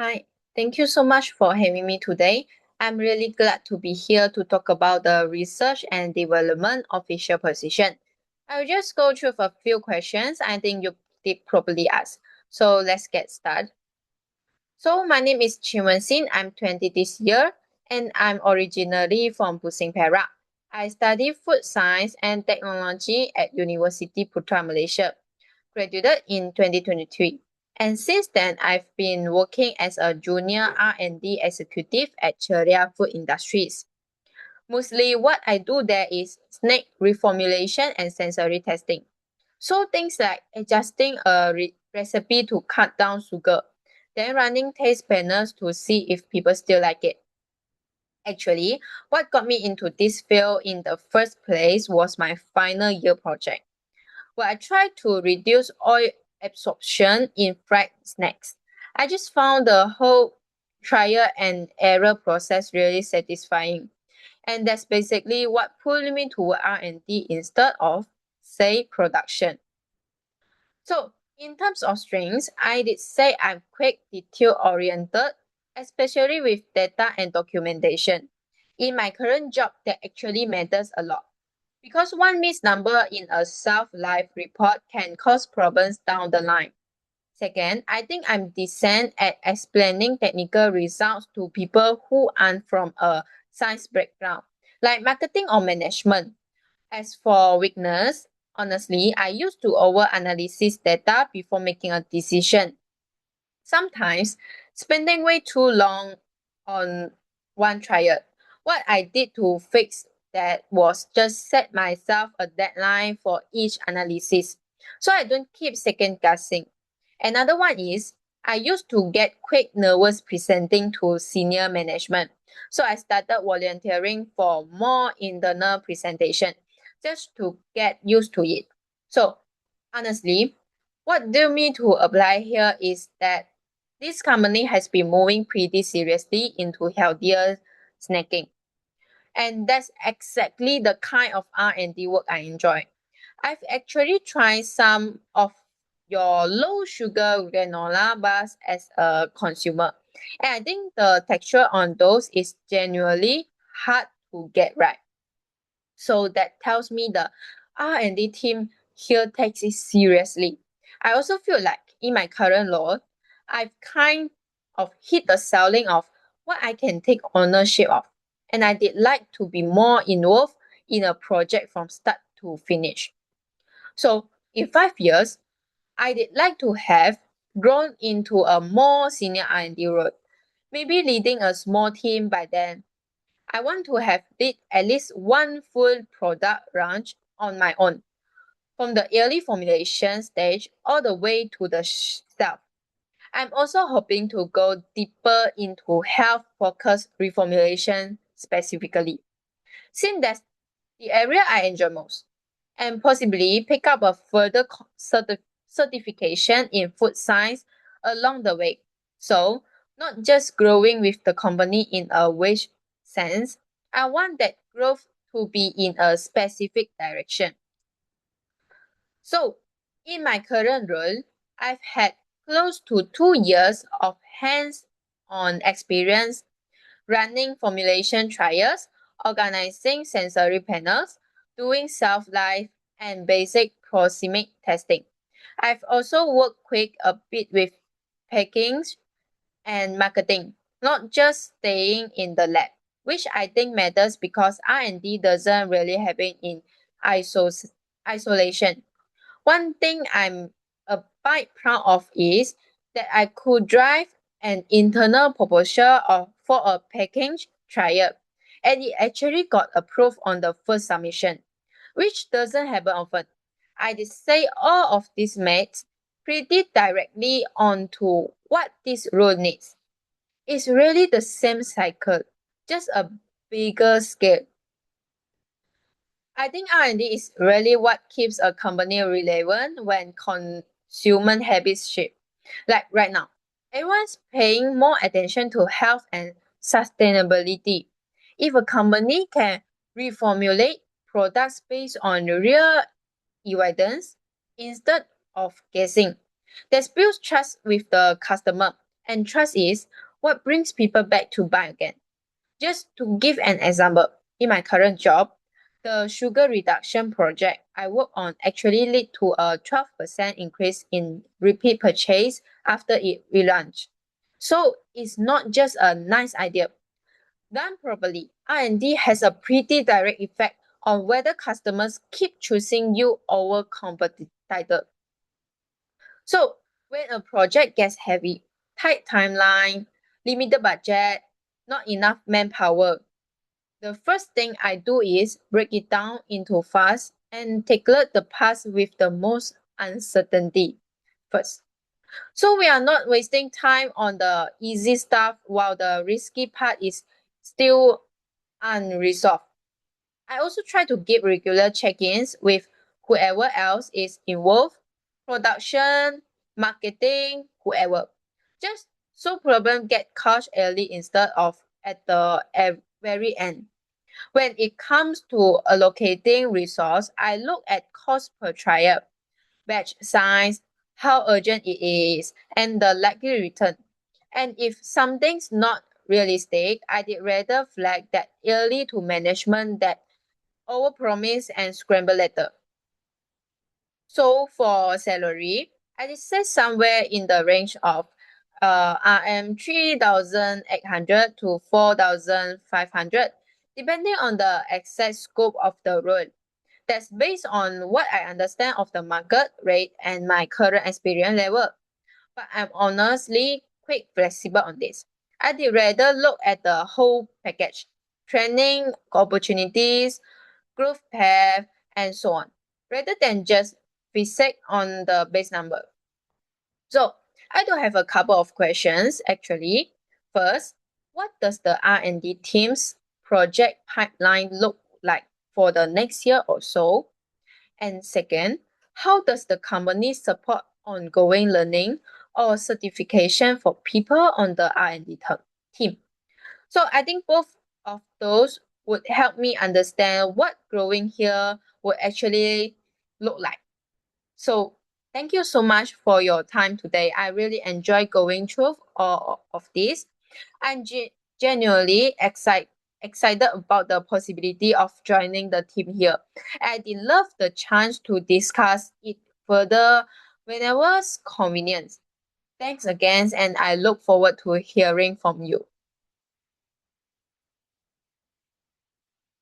Hi, thank you so much for having me today. I'm really glad to be here to talk about the research and development of facial position. I'll just go through a few questions I think you did probably ask. So let's get started. So my name is Chiwen Sin. I'm 20 this year and I'm originally from Pusing Perak. I study food science and technology at University Putra Malaysia. Graduated in 2023. And since then, I've been working as a junior R&D executive at Cheria Food Industries. Mostly what I do there is snack reformulation and sensory testing. So things like adjusting a recipe to cut down sugar, then running taste panels to see if people still like it. Actually, what got me into this field in the first place was my final year project where I tried to reduce oil absorption in fried snacks. I just found the whole trial and error process really satisfying. And that's basically what pulled me to R&D instead of, say, production. So in terms of strengths, I did say I'm quick, detail-oriented, especially with data and documentation. In my current job, that actually matters a lot because one missed number in a self-life report can cause problems down the line. Second, I think I'm decent at explaining technical results to people who aren't from a science background, like marketing or management. As for weakness, honestly, I used to overanalyze data before making a decision. Sometimes spending way too long on one trial. What I did to fix that was just set myself a deadline for each analysis so I don't keep second guessing. Another one is I used to get quick nervous presenting to senior management. So I started volunteering for more internal presentation just to get used to it. So honestly, what drew me to apply here is that this company has been moving pretty seriously into healthier snacking. And that's exactly the kind of R&D work I enjoy. I've actually tried some of your low sugar granola bars as a consumer. And I think the texture on those is genuinely hard to get right. So that tells me the R&D team here takes it seriously. I also feel like in my current role, I've kind of hit the ceiling of what I can take ownership of. And I did like to be more involved in a project from start to finish. So in 5 years, I did like to have grown into a more senior R&D role, maybe leading a small team by then. I want to have did at least one full product launch on my own, from the early formulation stage all the way to the shelf. I'm also hoping to go deeper into health-focused reformulation specifically, since that's the area I enjoy most, and possibly pick up a further certification in food science along the way. So, not just growing with the company in a wage sense, I want that growth to be in a specific direction. So, in my current role, I've had close to 2 years of hands on experience running formulation trials, organizing sensory panels, doing self-life, and basic proximic testing. I've also worked quick a bit with packing and marketing, not just staying in the lab, which I think matters because R&D doesn't really happen in isolation. One thing I'm a bit proud of is that I could drive an internal proposal for a package trial, and it actually got approved on the first submission, which doesn't happen often. I did say all of this mates pretty directly onto what this role needs. It's really the same cycle, just a bigger scale. I think R&D is really what keeps a company relevant when consumer habits shift. Like right now, everyone's paying more attention to health and sustainability. If a company can reformulate products based on real evidence instead of guessing, that builds trust with the customer And trust is what brings people back to buy again. Just to give an example, in my current job, the sugar reduction project I work on actually led to a 12% increase in repeat purchase after it relaunched. So it's not just a nice idea. Done properly, R&D has a pretty direct effect on whether customers keep choosing you over competitor. So when a project gets heavy, tight timeline, limited budget, not enough manpower, the first thing I do is break it down into fast and tackle the parts with the most uncertainty first. So we are not wasting time on the easy stuff while the risky part is still unresolved. I also try to give regular check-ins with whoever else is involved, production, marketing, whoever. Just so problem get caught early instead of at the very end. When it comes to allocating resource, I look at cost per trial, batch size, how urgent it is, and the likely return. And if something's not realistic, I did rather flag that early to management that overpromise and scramble later. So for salary, I did set somewhere in the range of RM 3,800 to 4,500, depending on the exact scope of the role. That's based on what I understand of the market rate and my current experience level. But I'm honestly quite flexible on this. I did rather look at the whole package, training opportunities, growth path, and so on, rather than just fixate on the base number. So I do have a couple of questions actually. First, what does the R&D team's project pipeline look like for the next year or so? And second, how does the company support ongoing learning or certification for people on the R&D team? So I think both of those would help me understand what growing here would actually look like. So thank you so much for your time today. I really enjoy going through all of this. I'm genuinely excited about the possibility of joining the team here. I did love the chance to discuss it further whenever it's convenient. Thanks again, and I look forward to hearing from you.